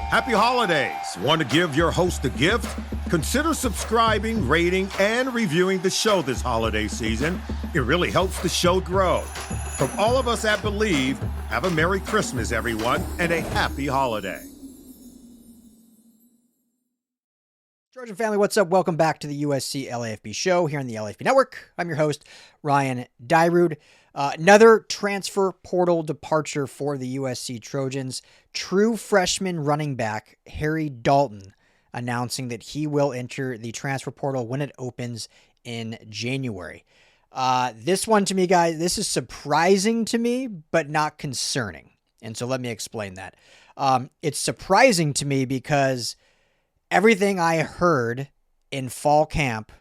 Happy holidays. Want to give your host a gift? Consider subscribing, rating, and reviewing the show this holiday season. It really helps the show grow. From all of us at Believe, have a Merry Christmas, everyone, and a happy holiday. Trojan family, what's up? Welcome back to the USC LAFB show here on the LAFB Network. I'm your host, Ryan Dyrud. Another transfer portal departure for the USC Trojans. True freshman running back Harry Dalton announcing that he will enter the transfer portal when it opens in January. This one to me, guys, this is surprising to me, but not concerning. And so let me explain that. It's surprising to me because everything I heard in fall camp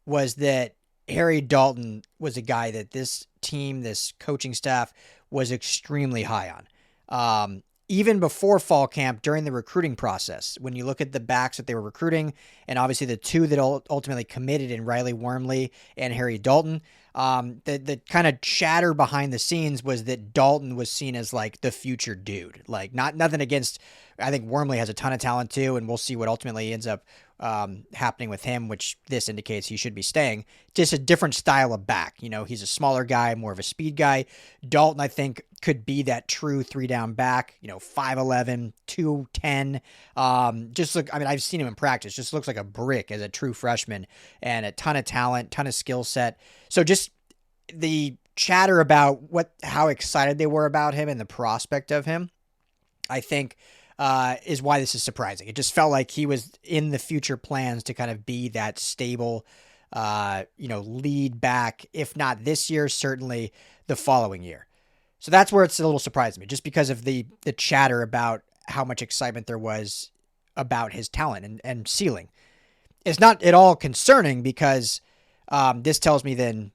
was that Harry Dalton was a guy that this team, this coaching staff was extremely high on. Even before fall camp, during the recruiting process, when you look at the backs that they were recruiting, and obviously the two that ultimately committed in Riley Wormley and Harry Dalton, the kind of chatter behind the scenes was that Dalton was seen as like the future dude. Like nothing against, I think Wormley has a ton of talent too, and we'll see what ultimately ends up happening with him, which this indicates he should be staying. Just a different style of back. You know, he's a smaller guy, more of a speed guy. Dalton, I think, could be that true 3-down back, 5'11", 210. I've seen him in practice, just looks like a brick as a true freshman, and a ton of talent, ton of skill set. So just the chatter about how excited they were about him and the prospect of him, I think, is why this is surprising. It just felt like he was in the future plans to kind of be that stable, lead back, if not this year, certainly the following year. So that's where it's a little surprising me, just because of the chatter about how much excitement there was about his talent and ceiling. It's not at all concerning because this tells me then,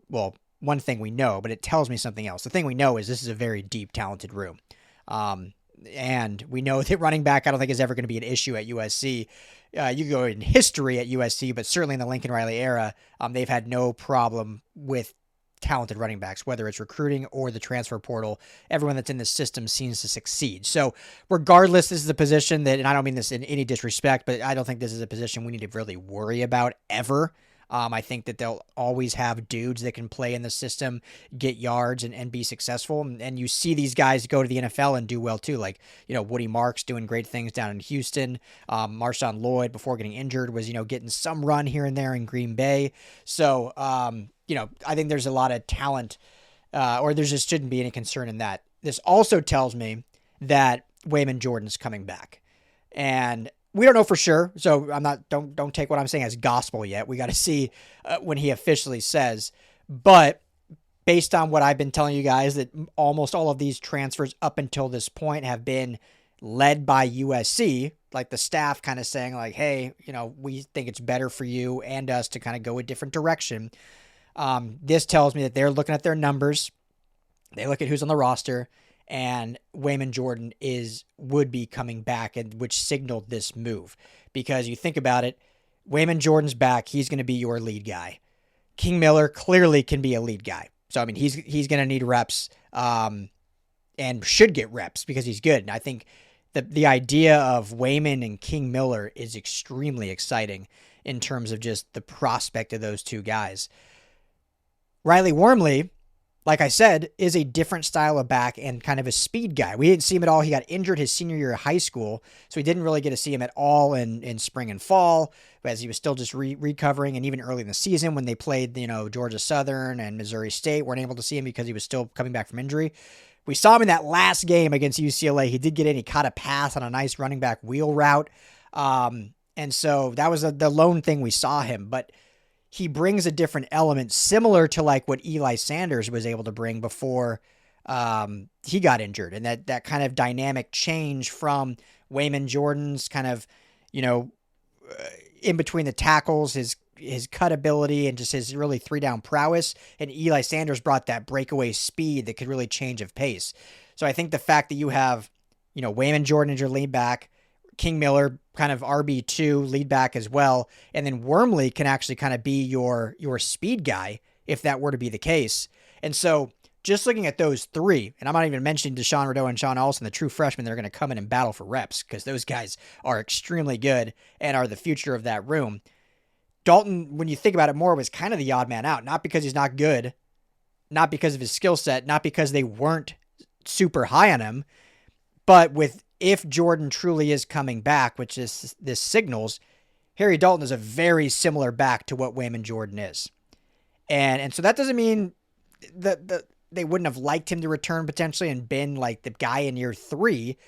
well, one thing we know, but it tells me something else. The thing we know is this is a very deep, talented room. And we know that running back, I don't think is ever going to be an issue at USC. You go in history at USC, but certainly in the Lincoln Riley era, they've had no problem with talented running backs, whether it's recruiting or the transfer portal. Everyone that's in the system seems to succeed. So regardless, this is a position that, and I don't mean this in any disrespect, but I don't think this is a position we need to really worry about ever. I think that they'll always have dudes that can play in the system, get yards, and be successful. And you see these guys go to the NFL and do well too. Like, Woody Marks doing great things down in Houston. Marshawn Lloyd, before getting injured, was, getting some run here and there in Green Bay. So, I think there's a lot of talent, or there just shouldn't be any concern in that. This also tells me that Wayman Jordan's coming back. And we don't know for sure, so don't take what I'm saying as gospel yet. We got to see when he officially says. But based on what I've been telling you guys, that almost all of these transfers up until this point have been led by USC, like the staff kind of saying like, hey, we think it's better for you and us to kind of go a different direction. This tells me that they're looking at their numbers. They look at who's on the roster, and Wayman Jordan would be coming back, and which signaled this move. Because you think about it, Wayman Jordan's back, he's going to be your lead guy. King Miller clearly can be a lead guy. So, I mean, he's going to need reps, and should get reps because he's good. And I think the idea of Wayman and King Miller is extremely exciting in terms of just the prospect of those two guys. Riley Wormley, like I said, is a different style of back and kind of a speed guy. We didn't see him at all. He got injured his senior year of high school, so we didn't really get to see him at all in spring and fall, as he was still just recovering. And even early in the season when they played, Georgia Southern and Missouri State, weren't able to see him because he was still coming back from injury. We saw him in that last game against UCLA. He did get in. He caught a pass on a nice running back wheel route. And so that was the lone thing we saw him. But he brings a different element similar to like what Eli Sanders was able to bring before he got injured. And that kind of dynamic change from Wayman Jordan's kind of, in between the tackles, his cut ability and just his really 3-down prowess. And Eli Sanders brought that breakaway speed that could really change of pace. So I think the fact that you have, Wayman Jordan as your lead back, King Miller, kind of RB2 lead back as well. And then Wormley can actually kind of be your speed guy if that were to be the case. And so just looking at those three, and I'm not even mentioning Deshaun Rideau and Sean Olsen, the true freshmen that are going to come in and battle for reps, because those guys are extremely good and are the future of that room. Dalton, when you think about it more, was kind of the odd man out, not because he's not good, not because of his skill set, not because they weren't super high on him, but if Jordan truly is coming back, which is this signals, Harry Dalton is a very similar back to what Wayman Jordan is. And so that doesn't mean that they wouldn't have liked him to return potentially and been like the guy in year 3.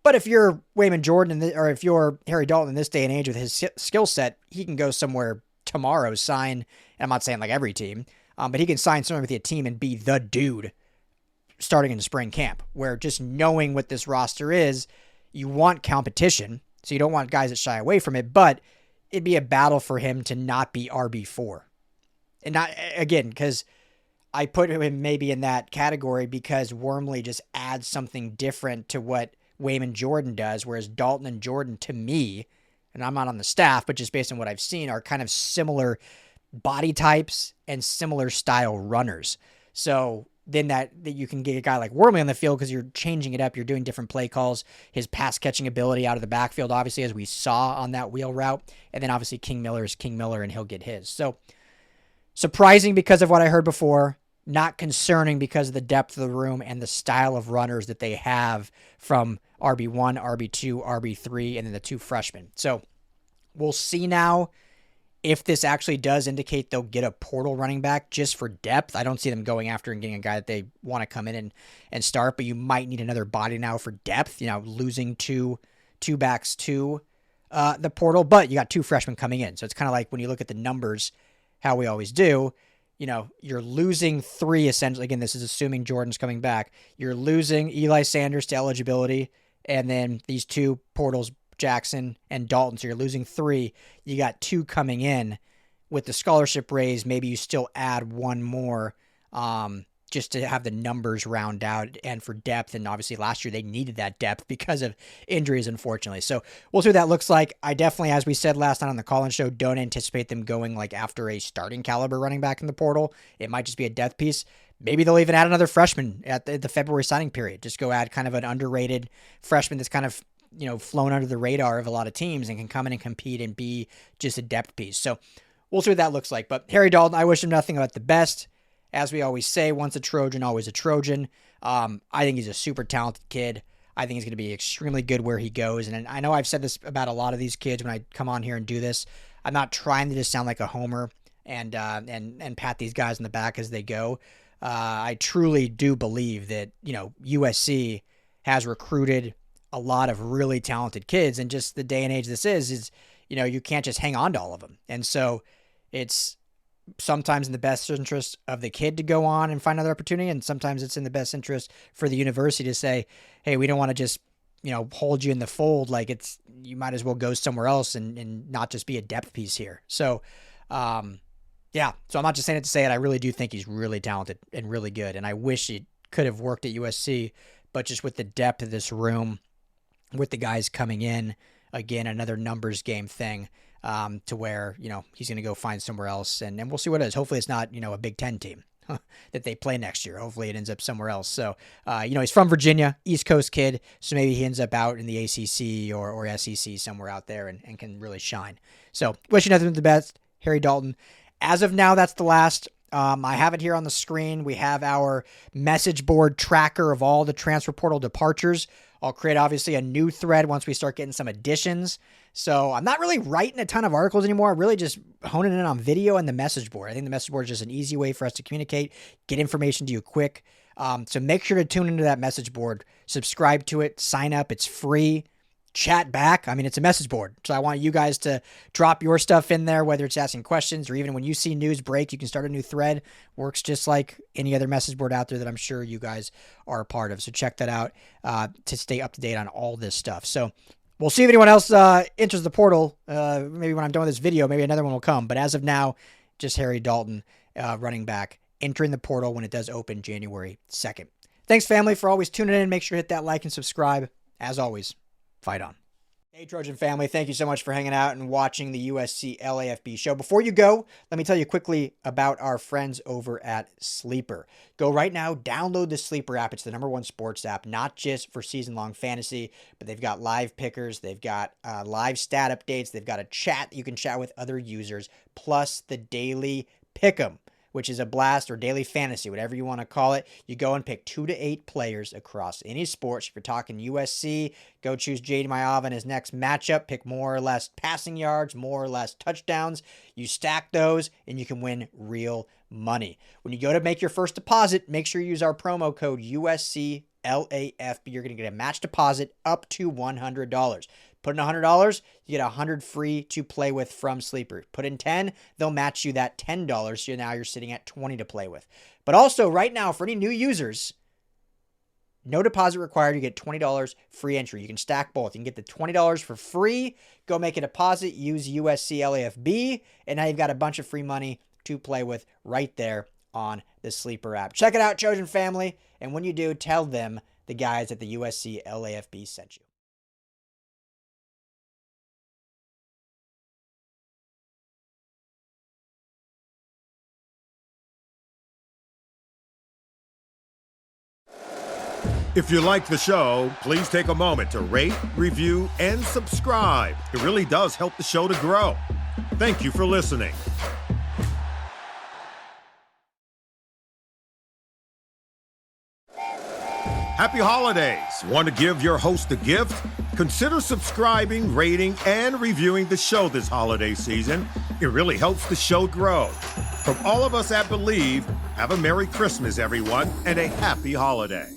But if you're Wayman Jordan, or if you're Harry Dalton in this day and age with his skill set, he can go somewhere tomorrow, sign, and I'm not saying like every team, but he can sign somewhere with a team and be the dude starting in the spring camp, where just knowing what this roster is, you want competition, so you don't want guys that shy away from it, but it'd be a battle for him to not be RB4. And not, again, because I put him maybe in that category because Wormley just adds something different to what Wayman Jordan does, whereas Dalton and Jordan, to me, and I'm not on the staff, but just based on what I've seen, are kind of similar body types and similar style runners. So then that you can get a guy like Wormley on the field because you're changing it up, you're doing different play calls, his pass catching ability out of the backfield, obviously, as we saw on that wheel route, and then obviously King Miller is King Miller, and he'll get his. So surprising because of what I heard before, not concerning because of the depth of the room and the style of runners that they have from RB1, RB2, RB3, and then the 2 freshmen. So we'll see now if this actually does indicate they'll get a portal running back just for depth. I don't see them going after and getting a guy that they want to come in and start, but you might need another body now for depth, losing two backs to the portal, but you got 2 freshmen coming in. So it's kind of like when you look at the numbers, how we always do, you're losing 3 essentially. Again, this is assuming Jordan's coming back. You're losing Eli Sanders to eligibility, and then these 2 portals, Jackson and Dalton. So you're losing 3. You got 2 coming in with the scholarship raise. Maybe you still add 1 more just to have the numbers round out and for depth. And obviously last year they needed that depth because of injuries, unfortunately. So we'll see what that looks like. I definitely, as we said last night on the call-in show, don't anticipate them going like after a starting caliber running back in the portal. It might just be a depth piece. Maybe they'll even add another freshman at the February signing period. Just go add kind of an underrated freshman that's kind of flown under the radar of a lot of teams and can come in and compete and be just a depth piece. So we'll see what that looks like. But Harry Dalton, I wish him nothing but the best. As we always say, once a Trojan, always a Trojan. I think he's a super talented kid. I think he's going to be extremely good where he goes. And I know I've said this about a lot of these kids when I come on here and do this. I'm not trying to just sound like a homer and pat these guys in the back as they go. I truly do believe that, USC has recruited a lot of really talented kids, and just the day and age this is, you can't just hang on to all of them. And so it's sometimes in the best interest of the kid to go on and find another opportunity. And sometimes it's in the best interest for the university to say, hey, we don't want to just, hold you in the fold. Like you might as well go somewhere else and not just be a depth piece here. So, yeah, so I'm not just saying it to say it. I really do think he's really talented and really good. And I wish it could have worked at USC, but just with the depth of this room, with the guys coming in, again, another numbers game thing, to where, he's going to go find somewhere else, and we'll see what it is. Hopefully it's not, a Big Ten team that they play next year. Hopefully it ends up somewhere else. So, he's from Virginia, East Coast kid, so maybe he ends up out in the ACC or SEC somewhere out there and can really shine. So, wish you nothing but the best, Harry Dalton. As of now, that's the last. I have it here on the screen. We have our message board tracker of all the transfer portal departures. I'll create, obviously, a new thread once we start getting some additions. So I'm not really writing a ton of articles anymore. I'm really just honing in on video and the message board. I think the message board is just an easy way for us to communicate, get information to you quick. So make sure to tune into that message board, subscribe to it, sign up. It's free. Chat back. I mean, it's a message board. So I want you guys to drop your stuff in there, whether it's asking questions or even when you see news break, you can start a new thread. Works just like any other message board out there that I'm sure you guys are a part of. So check that out to stay up to date on all this stuff. So we'll see if anyone else enters the portal. Maybe when I'm done with this video, maybe another one will come. But as of now, just Harry Dalton, running back, entering the portal when it does open January 2nd. Thanks, family, for always tuning in. Make sure to hit that like and subscribe. As always, fight on. Hey, Trojan family, thank you so much for hanging out and watching the USC LAFB show. Before you go, let me tell you quickly about our friends over at Sleeper. Go right now, download the Sleeper app. It's the #1 sports app, not just for season-long fantasy, but they've got live pickers, they've got live stat updates, they've got a chat that you can chat with other users, plus the daily pick'em, which is a blast, or daily fantasy, whatever you want to call it. You go and pick 2 to 8 players across any sports. If you're talking USC, go choose J.D. Mayav in his next matchup. Pick more or less passing yards, more or less touchdowns. You stack those, and you can win real money. When you go to make your first deposit, make sure you use our promo code USC LAFB. You're going to get a match deposit up to $100. Put in $100, you get $100 free to play with from Sleeper. Put in $10, they'll match you that $10, so now you're sitting at $20 to play with. But also, right now, for any new users, no deposit required. You get $20 free entry. You can stack both. You can get the $20 for free. Go make a deposit. Use USC LAFB, and now you've got a bunch of free money to play with right there on the Sleeper app. Check it out, Trojan family, and when you do, tell them the guys at the USC LAFB sent you. If you like the show, please take a moment to rate, review, and subscribe. It really does help the show to grow. Thank you for listening. Happy holidays. Want to give your host a gift? Consider subscribing, rating, and reviewing the show this holiday season. It really helps the show grow. From all of us at Believe, have a Merry Christmas, everyone, and a happy holiday.